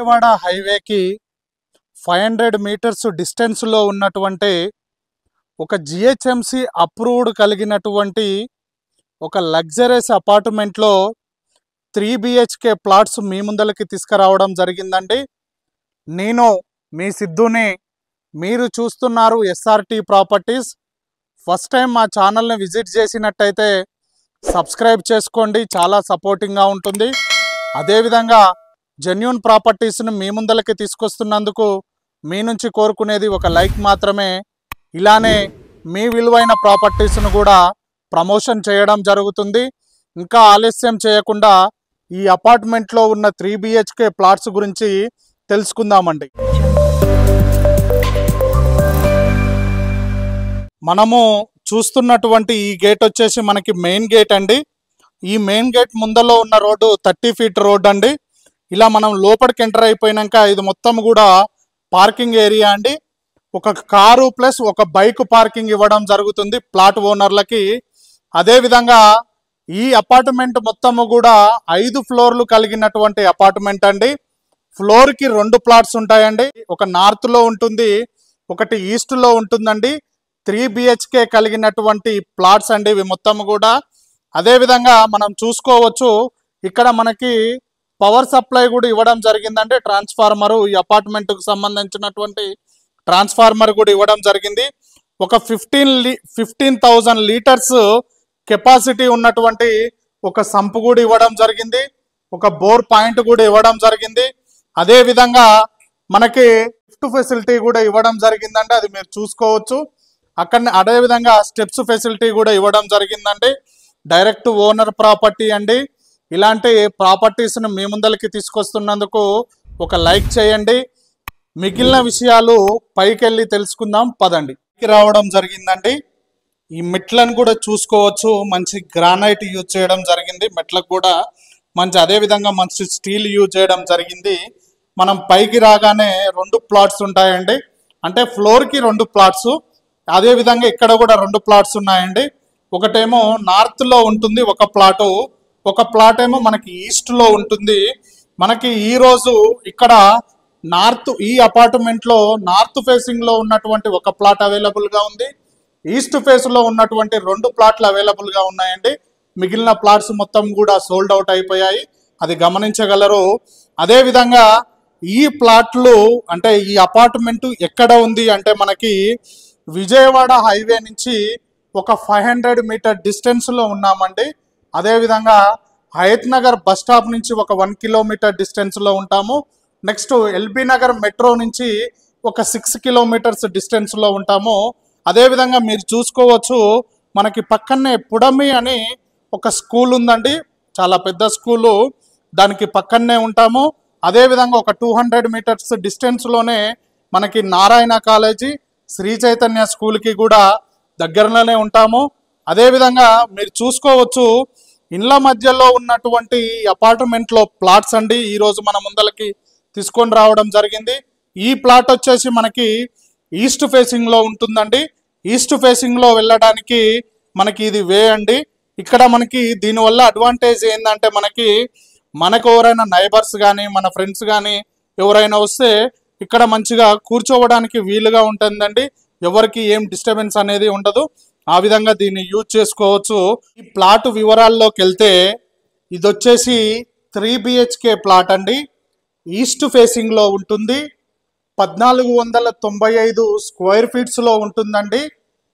విజయవాడ హైవేకి 500 మీటర్స్ డిస్టెన్స్లో ఉన్నటువంటి ఒక జిహెచ్ఎంసి అప్రూవ్డ్ కలిగినటువంటి ఒక లగ్జరీస్ అపార్ట్మెంట్లో 3 బిహెచ్కే ప్లాట్స్ మీ ముందలకి తీసుకురావడం జరిగిందండి. నేను మీ సిద్ధుని, మీరు చూస్తున్నారు ఎస్ఆర్టీ ప్రాపర్టీస్. ఫస్ట్ టైం మా ఛానల్ని విజిట్ చేసినట్టయితే సబ్స్క్రైబ్ చేసుకోండి, చాలా సపోర్టింగ్గా ఉంటుంది. అదేవిధంగా జెన్యూన్ ప్రాపర్టీస్ని మీ ముందలకి తీసుకొస్తున్నందుకు మీ నుంచి కోరుకునేది ఒక లైక్ మాత్రమే. ఇలానే మీ విలువైన ప్రాపర్టీస్ను కూడా ప్రమోషన్ చేయడం జరుగుతుంది. ఇంకా ఆలస్యం చేయకుండా ఈ అపార్ట్మెంట్లో ఉన్న 3 బిహెచ్కే ప్లాట్స్ గురించి తెలుసుకుందామండి. మనము చూస్తున్నటువంటి ఈ గేట్ వచ్చేసి మనకి మెయిన్ గేట్ అండి. ఈ మెయిన్ గేట్ ముందలో ఉన్న రోడ్డు 30 ఫీట్ రోడ్ అండి. ఇలా మనం లోపలికి ఎంటర్ అయిపోయినాక ఇది మొత్తం కూడా పార్కింగ్ ఏరియా అండి. ఒక కారు ప్లస్ ఒక బైక్ పార్కింగ్ ఇవ్వడం జరుగుతుంది ప్లాట్ ఓనర్లకి. అదేవిధంగా ఈ అపార్ట్మెంట్ మొత్తము కూడా 5 ఫ్లోర్లు కలిగినటువంటి అపార్ట్మెంట్ అండి. ఫ్లోర్కి 2 ప్లాట్స్ ఉంటాయండి. ఒక నార్త్లో ఉంటుంది, ఒకటి ఈస్ట్లో ఉంటుందండి. 3 బిహెచ్కే కలిగినటువంటి ప్లాట్స్ అండి ఇవి మొత్తం కూడా. అదేవిధంగా మనం చూసుకోవచ్చు, ఇక్కడ మనకి పవర్ సప్లై కూడా ఇవ్వడం జరిగిందంటే ట్రాన్స్ఫార్మరు, ఈ అపార్ట్మెంట్కు సంబంధించినటువంటి ట్రాన్స్ఫార్మర్ కూడా ఇవ్వడం జరిగింది. ఒక 15,000 లీటర్స్ కెపాసిటీ ఉన్నటువంటి ఒక సంప్ కూడా ఇవ్వడం జరిగింది. ఒక బోర్ పాయింట్ కూడా ఇవ్వడం జరిగింది. అదేవిధంగా మనకి లిఫ్ట్ ఫెసిలిటీ కూడా ఇవ్వడం జరిగిందండి, అది మీరు చూసుకోవచ్చు. అక్కడనే అదేవిధంగా స్టెప్స్ ఫెసిలిటీ కూడా ఇవ్వడం జరిగిందండి. డైరెక్ట్ ఓనర్ ప్రాపర్టీ అండి. ఇలాంటి ప్రాపర్టీస్ను మీ ముందరికి తీసుకొస్తున్నందుకు ఒక లైక్ చేయండి. మిగిలిన విషయాలు పైకి వెళ్ళి తెలుసుకుందాం పదండి. రావడం జరిగిందండి. ఈ మెట్లను కూడా చూసుకోవచ్చు, మంచి గ్రానైట్ యూజ్ చేయడం జరిగింది మెట్లకు కూడా మంచి. అదేవిధంగా మంచి స్టీల్ యూజ్ చేయడం జరిగింది. మనం పైకి రాగానే 2 ప్లాట్స్ ఉంటాయండి, అంటే ఫ్లోర్కి 2 ప్లాట్స్. అదేవిధంగా ఇక్కడ కూడా 2 ప్లాట్స్ ఉన్నాయండి. ఒకటేమో నార్త్లో ఉంటుంది ఒక ప్లాటు, ఒక ప్లాట్ ఏమో మనకి ఈస్ట్లో ఉంటుంది. మనకి ఈరోజు ఇక్కడ ఈ అపార్ట్మెంట్లో నార్త్ ఫేసింగ్లో ఉన్నటువంటి ఒక ప్లాట్ అవైలబుల్గా ఉంది. ఈస్ట్ ఫేస్లో ఉన్నటువంటి 2 ప్లాట్లు అవైలబుల్గా ఉన్నాయండి. మిగిలిన ప్లాట్స్ మొత్తం కూడా సోల్డ్ అవుట్ అయిపోయాయి, అది గమనించగలరు. అదేవిధంగా ఈ ప్లాట్లు అంటే ఈ అపార్ట్మెంటు ఎక్కడ ఉంది అంటే మనకి విజయవాడ హైవే నుంచి ఒక 500 మీటర్ డిస్టెన్స్లో ఉన్నామండి. అదేవిధంగా హయత్ నగర్ బస్ స్టాప్ నుంచి ఒక 1 కిలోమీటర్ డిస్టెన్స్లో ఉంటాము. నెక్స్ట్ ఎల్బీ నగర్ మెట్రో నుంచి ఒక 6 కిలోమీటర్స్ డిస్టెన్స్లో ఉంటాము. అదేవిధంగా మీరు చూసుకోవచ్చు, మనకి పక్కనే పుడమి అని ఒక స్కూల్ ఉందండి, చాలా పెద్ద స్కూలు, దానికి పక్కనే ఉంటాము. అదేవిధంగా ఒక 200 మీటర్స్ డిస్టెన్స్లోనే మనకి నారాయణ కాలేజీ, శ్రీ చైతన్య స్కూల్కి కూడా దగ్గరలోనే ఉంటాము. అదేవిధంగా మీరు చూసుకోవచ్చు, ఇండ్ల మధ్యలో ఉన్నటువంటి అపార్ట్మెంట్లో ప్లాట్స్ అండి ఈరోజు మన ముందలకి తీసుకొని రావడం జరిగింది. ఈ ప్లాట్ వచ్చేసి మనకి ఈస్ట్ ఫేసింగ్లో ఉంటుందండి. ఈస్ట్ ఫేసింగ్లో వెళ్ళడానికి మనకి ఇది వే అండి. ఇక్కడ మనకి దీనివల్ల అడ్వాంటేజ్ ఏంటంటే మనకు ఎవరైనా నైబర్స్ కానీ మన ఫ్రెండ్స్ కానీ ఎవరైనా వస్తే ఇక్కడ మంచిగా కూర్చోవడానికి వీలుగా ఉంటుందండి. ఎవరికి ఏం డిస్టర్బెన్స్ అనేది ఉండదు. ఆ విధంగా దీన్ని యూజ్ చేసుకోవచ్చు. ఈ ప్లాట్ వివరాల్లోకి వెళ్తే ఇది వచ్చేసి 3 బిహెచ్కే ప్లాట్ అండి. ఈస్ట్ ఫేసింగ్లో ఉంటుంది. 1495 స్క్వేర్ ఫీట్స్లో ఉంటుందండి.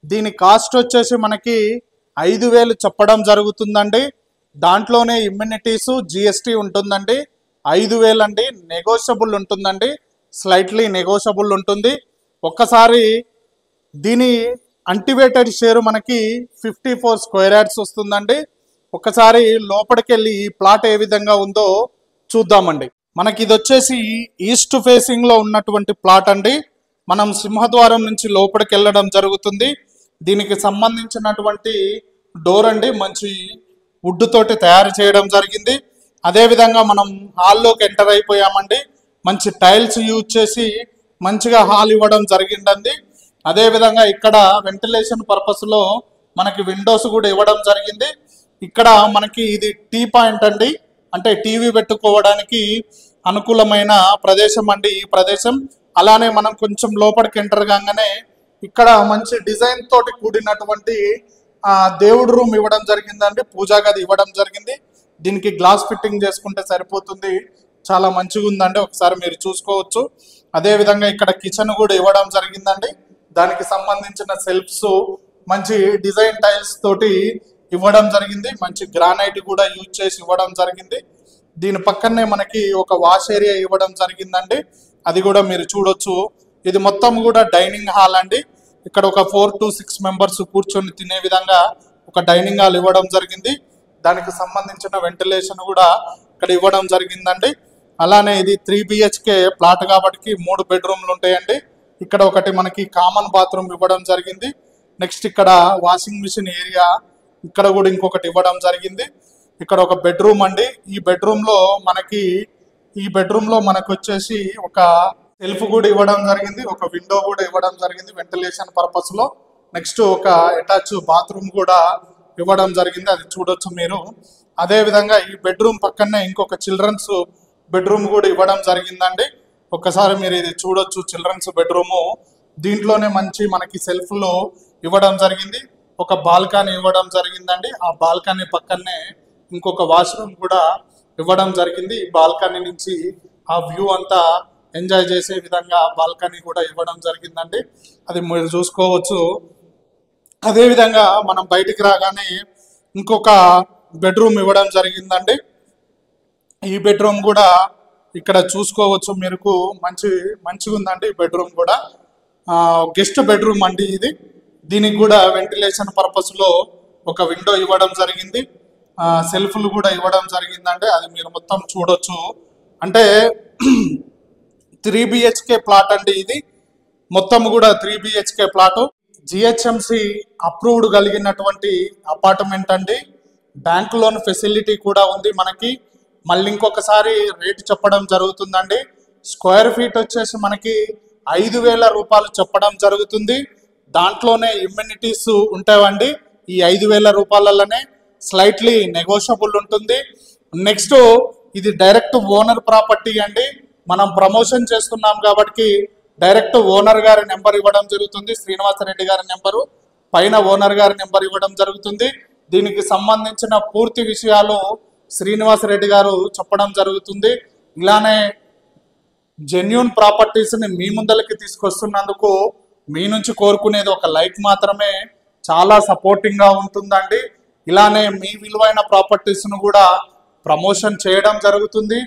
దీని కాస్ట్ వచ్చేసి మనకి 5,000 చెప్పడం జరుగుతుందండి. దాంట్లోనే ఇమ్యూనిటీసు జిఎస్టీ ఉంటుందండి. 5,000 అండి. నెగోషియబుల్ ఉంటుందండి, స్లైట్లీ నెగోషియబుల్ ఉంటుంది. ఒక్కసారి దీని అంటివేటెడ్ షేరు మనకి 54 స్క్వేర్ యార్డ్స్ వస్తుందండి. ఒక్కసారి లోపలికి వెళ్ళి ఈ ప్లాట్ ఏ విధంగా ఉందో చూద్దామండి. మనకి ఇది వచ్చేసి ఈస్ట్ ఫేసింగ్లో ఉన్నటువంటి ప్లాట్ అండి. మనం సింహద్వారం నుంచి లోపలికి వెళ్ళడం జరుగుతుంది. దీనికి సంబంధించినటువంటి డోర్ అండి మంచి వుడ్ తోటి తయారు చేయడం జరిగింది. అదేవిధంగా మనం హాల్లోకి ఎంటర్ అయిపోయామండి. మంచి టైల్స్ యూజ్ చేసి మంచిగా హాల్ ఇవ్వడం జరిగిందండి. అదేవిధంగా ఇక్కడ వెంటిలేషన్ పర్పస్లో మనకి విండోస్ కూడా ఇవ్వడం జరిగింది. ఇక్కడ మనకి ఇది టీ పాయింట్ అండి, అంటే టీవీ పెట్టుకోవడానికి అనుకూలమైన ప్రదేశం అండి ఈ ప్రదేశం. అలానే మనం కొంచెం లోపలికి ఎంటర్ కాగానే ఇక్కడ మంచి డిజైన్ తోటి కూడినటువంటి దేవుడి రూమ్ ఇవ్వడం జరిగిందండి, పూజా గది ఇవ్వడం జరిగింది. దీనికి గ్లాస్ ఫిట్టింగ్ చేసుకుంటే సరిపోతుంది, చాలా మంచిగా ఉందండి, ఒకసారి మీరు చూసుకోవచ్చు. అదేవిధంగా ఇక్కడ కిచెన్ కూడా ఇవ్వడం జరిగిందండి, దానికి సంబంధించిన సెల్ఫ్స్ మంచి డిజైన్ టైల్స్ తోటి ఇవ్వడం జరిగింది, మంచి గ్రానైట్ కూడా యూజ్ చేసి ఇవ్వడం జరిగింది. దీని పక్కనే మనకి ఒక వాష్ ఏరియా ఇవ్వడం జరిగిందండి, అది కూడా మీరు చూడొచ్చు. ఇది మొత్తం కూడా డైనింగ్ హాల్ అండి. ఇక్కడ ఒక 4 to 6 మెంబర్స్ కూర్చొని తినే విధంగా ఒక డైనింగ్ హాల్ ఇవ్వడం జరిగింది. దానికి సంబంధించిన వెంటిలేషన్ కూడా ఇక్కడ ఇవ్వడం జరిగిందండి. అలానే ఇది 3 BHK ప్లాట్ కాబట్టి 3 బెడ్రూమ్లు ఉంటాయండి. ఇక్కడ ఒకటి మనకి కామన్ బాత్రూమ్ ఇవ్వడం జరిగింది. నెక్స్ట్ ఇక్కడ వాషింగ్ మిషన్ ఏరియా ఇక్కడ కూడా ఇంకొకటి ఇవ్వడం జరిగింది. ఇక్కడ ఒక బెడ్రూమ్ అండి. ఈ బెడ్రూమ్ లో మనకు వచ్చేసి ఒక సెల్ఫ్ కూడా ఇవ్వడం జరిగింది, ఒక విండో కూడా ఇవ్వడం జరిగింది వెంటిలేషన్ పర్పస్ లో. నెక్స్ట్ ఒక అటాచ్ బాత్రూమ్ కూడా ఇవ్వడం జరిగింది, అది చూడొచ్చు మీరు. అదే విధంగా ఈ బెడ్రూమ్ పక్కనే ఇంకొక చిల్డ్రన్స్ బెడ్రూమ్ కూడా ఇవ్వడం జరిగిందండి. ఒక్కసారి మీరు ఇది చూడొచ్చు, చిల్డ్రన్స్ బెడ్రూము. దీంట్లోనే మంచి మనకి సెల్ఫ్లో ఇవ్వడం జరిగింది, ఒక బాల్కనీ ఇవ్వడం జరిగిందండి. ఆ బాల్కనీ పక్కనే ఇంకొక వాష్రూమ్ కూడా ఇవ్వడం జరిగింది. ఈ బాల్కనీ నుంచి ఆ వ్యూ అంతా ఎంజాయ్ చేసే విధంగా బాల్కనీ కూడా ఇవ్వడం జరిగిందండి, అది మీరు చూసుకోవచ్చు. అదేవిధంగా మనం బయటికి రాగానే ఇంకొక బెడ్రూమ్ ఇవ్వడం జరిగిందండి. ఈ బెడ్రూమ్ కూడా ఇక్కడ చూసుకోవచ్చు మీరు, మంచిగా ఉందండి. ఈ బెడ్రూమ్ కూడా గెస్ట్ బెడ్రూమ్ అండి ఇది. దీనికి కూడా వెంటిలేషన్ పర్పస్లో ఒక విండో ఇవ్వడం జరిగింది, సెల్ఫ్లు కూడా ఇవ్వడం జరిగిందండి, అది మీరు మొత్తం చూడొచ్చు. అంటే 3 BHK ప్లాట్ అండి ఇది, మొత్తం కూడా 3 BHK ప్లాటు. GHMC అప్రూవ్డ్ కలిగినటువంటి అపార్ట్మెంట్ అండి. బ్యాంక్ లోన్ ఫెసిలిటీ కూడా ఉంది మనకి. మళ్ళీ ఇంకొకసారి రేటు చెప్పడం జరుగుతుందండి. స్క్వేర్ ఫీట్ వచ్చేసి మనకి 5,000 రూపాయలు చెప్పడం జరుగుతుంది. దాంట్లోనే ఇమ్యూనిటీస్ ఉంటాయండి. ఈ 5,000 రూపాయలలోనే స్లైట్లీ నెగోషియబుల్ ఉంటుంది. నెక్స్ట్ ఇది డైరెక్ట్ ఓనర్ ప్రాపర్టీ అండి. మనం ప్రమోషన్ చేస్తున్నాం కాబట్టి డైరెక్ట్ ఓనర్ గారి నెంబర్ ఇవ్వడం జరుగుతుంది, శ్రీనివాసరెడ్డి గారి నెంబరు, పైన ఓనర్ గారి నెంబర్ ఇవ్వడం జరుగుతుంది. దీనికి సంబంధించిన పూర్తి విషయాలు శ్రీనివాసరెడ్డి గారు చెప్పడం జరుగుతుంది. ఇలానే జెన్యూన్ ప్రాపర్టీస్ని మీ ముందలకి తీసుకొస్తున్నందుకు మీ నుంచి కోరుకునేది ఒక లైక్ మాత్రమే, చాలా సపోర్టింగ్గా ఉంటుందండి. ఇలానే మీ విలువైన ప్రాపర్టీస్ను కూడా ప్రమోషన్ చేయడం జరుగుతుంది.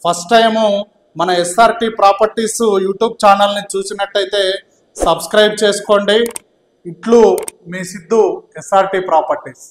ఫస్ట్ టైము మన SRT ప్రాపర్టీస్ యూట్యూబ్ ఛానల్ని చూసినట్టయితే సబ్స్క్రైబ్ చేసుకోండి. ఇట్లు మీ సిద్ధు, SRT ప్రాపర్టీస్.